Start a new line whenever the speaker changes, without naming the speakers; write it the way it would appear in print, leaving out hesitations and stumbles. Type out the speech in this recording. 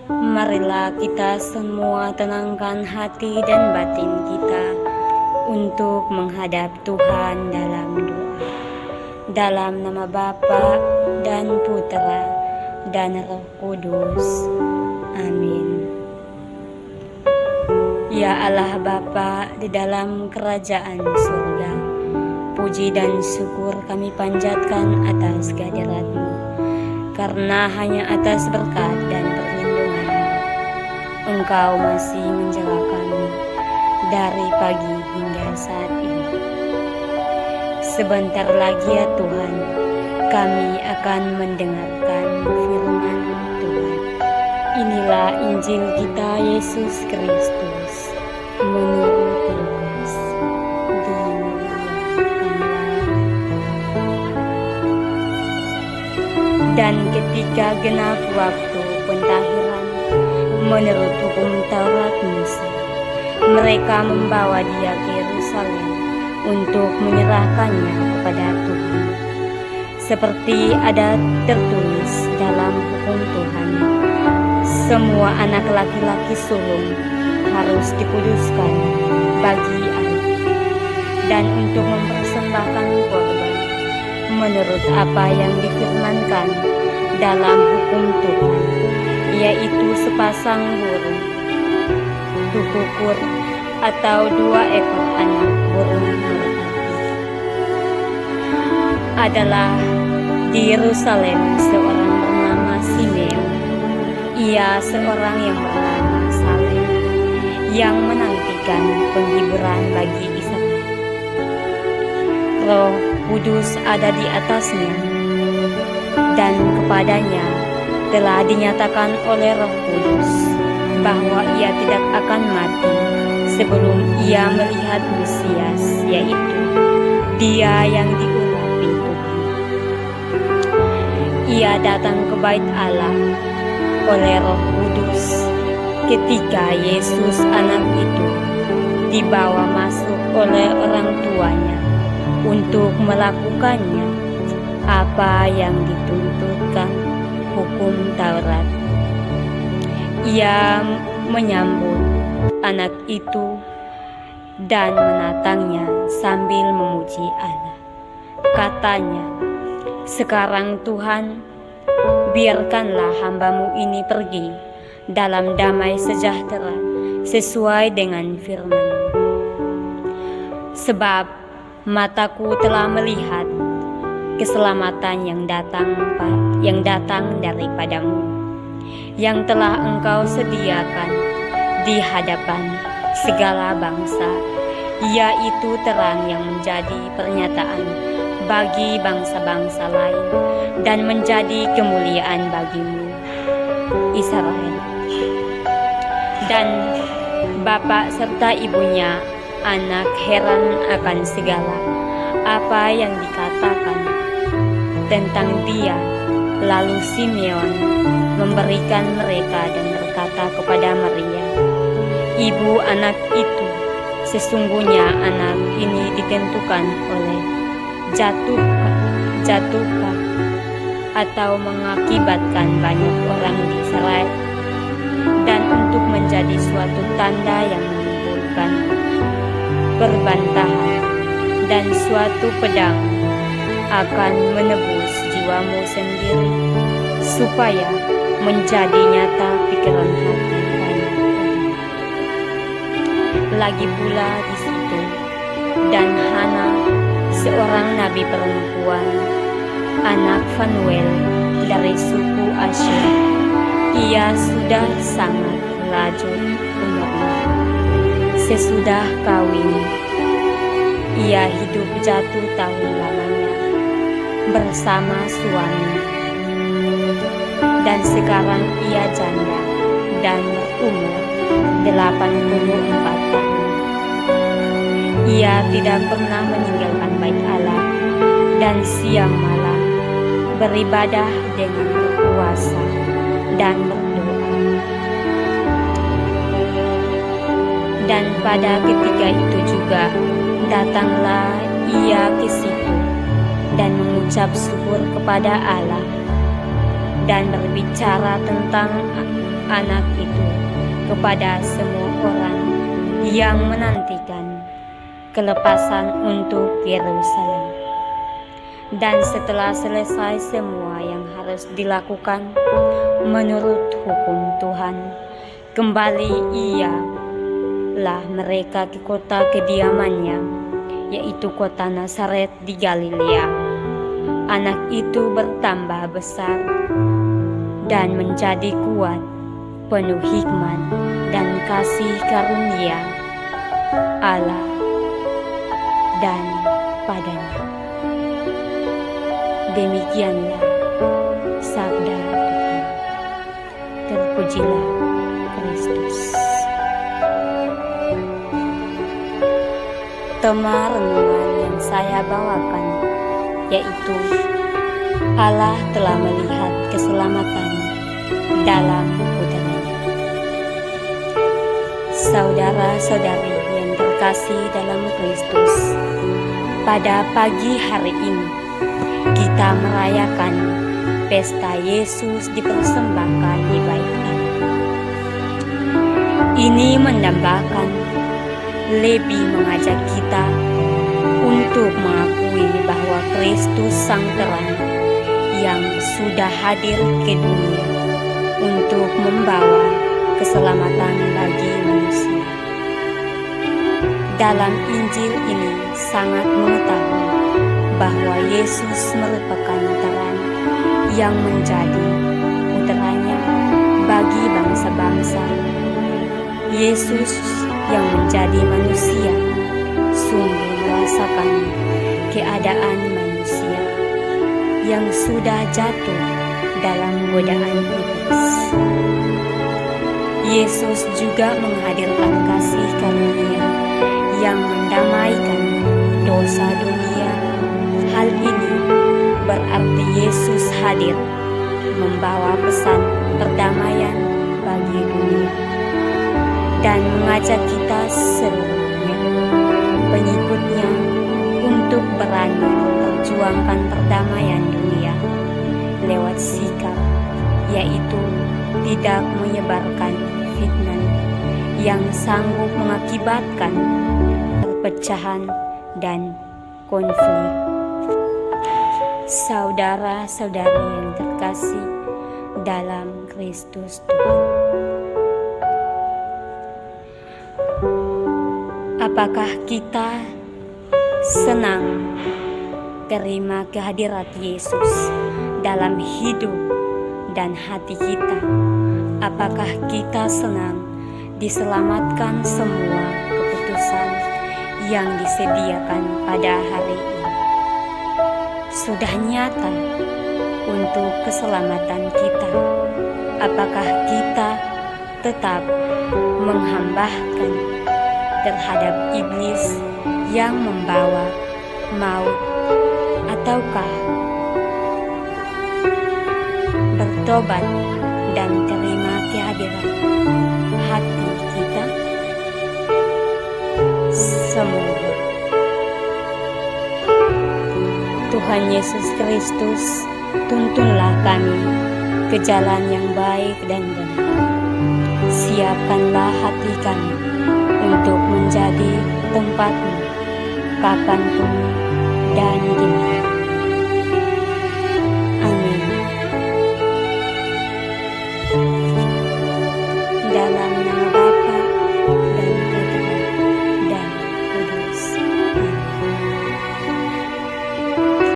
Marilah kita semua tenangkan hati dan batin kita untuk menghadap Tuhan dalam doa. Dalam nama Bapa dan Putra dan Roh Kudus. Amin. Ya Allah Bapa di dalam kerajaan surga, puji dan syukur kami panjatkan atas kehadirat-Mu, karena hanya atas berkat dan perlindungan-Mu Engkau masih menjaga kami dari pagi hingga saat ini. Sebentar lagi ya Tuhan, kami akan mendengarkan firman Tuhan. Inilah Injil kita Yesus Kristus menurut Lukas. Dan ketika genap waktu pentahiran menurut hukum Taurat Musa, mereka membawa dia ke Yerusalem untuk menyerahkannya kepada Tuhan. Seperti ada tertulis dalam hukum Tuhan, semua anak laki-laki sulung harus dikuduskan bagi Allah, dan untuk mempersembahkan korban menurut apa yang difirmankan dalam hukum Tuhan, yaitu sepasang burung, tukukur, atau 2 ekor anak burung merpati. Adalah di Yerusalem seorang bernama Simeon. Ia seorang yang bernama Saleh, yang menantikan penghiburan bagi Israel. Roh Kudus ada di atasnya, dan kepadanya telah dinyatakan oleh Roh Kudus bahwa ia tidak akan mati sebelum ia melihat Mesias, yaitu Dia yang diurapi Tuhan. Ia datang ke bait Allah oleh Roh Kudus ketika Yesus anak itu dibawa masuk oleh orang tuanya untuk melakukannya apa yang dituntutkan hukum Taurat. Ia menyambut anak itu dan menatangnya sambil memuji Allah. Katanya, "Sekarang Tuhan, biarkanlah hamba-Mu ini pergi dalam damai sejahtera sesuai dengan firman-Mu. Sebab mataku telah melihat keselamatan yang datang daripadamu, yang telah Engkau sediakan di hadapan segala bangsa, yaitu terang yang menjadi pernyataan bagi bangsa-bangsa lain dan menjadi kemuliaan bagimu, Israel." Dan bapak serta ibunya anak heran akan segala apa yang dikatakan tentang dia. Lalu Simeon memberikan mereka dan berkata kepada Maria, ibu anak itu, "Sesungguhnya anak ini ditentukan oleh jatuhkah atau mengakibatkan banyak orang di Israel, dan untuk menjadi suatu tanda yang menimbulkan perbantahan, dan suatu pedang akan menebus jiwamu sendiri, supaya menjadi nyata pikiran hati banyak orang." Lagi pula di situ dan Hana, seorang nabi perempuan, anak Fanuel dari suku Asyur. Ia sudah sangat lanjut umurnya. Sesudah kawin, ia hidup jatuh tahun lamanya bersama suami, dan sekarang ia janda dan umur 84 tahun. Ia tidak pernah meninggalkan bait Allah dan siang malam beribadah dengan berpuasa dan berdoa. Dan pada ketika itu juga datanglah ia ke situ dan mengucap syukur kepada Allah dan berbicara tentang anak itu kepada semua orang yang menantikan kelepasan untuk Yerusalem. Dan setelah selesai semua yang harus dilakukan menurut hukum Tuhan, kembali ialah mereka ke kota kediamannya, yaitu kota Nazaret di Galilea. Anak itu bertambah besar dan menjadi kuat, penuh hikmat dan kasih karunia Allah dan padanya. Demikianlah sabda Tuhan. Terpujilah Kristus. Tema renungan yang saya bawakan yaitu Allah telah melihat keselamatan dalam putranya. Saudara-saudari yang terkasih dalam Kristus, pada pagi hari ini kita merayakan pesta Yesus dipersembahkan di bait Allah. Ini menambahkan lebih mengajak kita untuk mengakui bahwa Kristus Sang Terang yang sudah hadir ke dunia untuk membawa keselamatan bagi manusia. Dalam Injil ini sangat mengetahui bahwa Yesus merupakan terang yang menjadi putranya bagi bangsa-bangsa. Yesus yang menjadi manusia sungguh merasakan keadaan manusia yang sudah jatuh dalam godaan iblis. Yesus juga menghadirkan kasih karunia yang mendamaikan dosa dunia. Hal ini berarti Yesus hadir membawa pesan perdamaian bagi dunia dan mengajak kita seluruhnya, pengikutnya, untuk berani memperjuangkan perdamaian dunia lewat sikap, yaitu tidak menyebarkan fitnah yang sanggup mengakibatkan perpecahan dan konflik. Saudara-saudari yang terkasih dalam Kristus Tuhan, apakah kita senang terima kehadirat Yesus dalam hidup dan hati kita? Apakah kita senang diselamatkan semua keputusan yang disediakan pada hari ini? Sudah nyata untuk keselamatan kita. Apakah kita tetap menghambahkan terhadap iblis yang membawa maut, ataukah bertobat dan terima kehadiran hati kita? Semoga Tuhan Yesus Kristus tuntunlah kami ke jalan yang baik dan benar. Siapkanlah hati kami untuk menjadi tempat-Mu kapanpun dan di mana.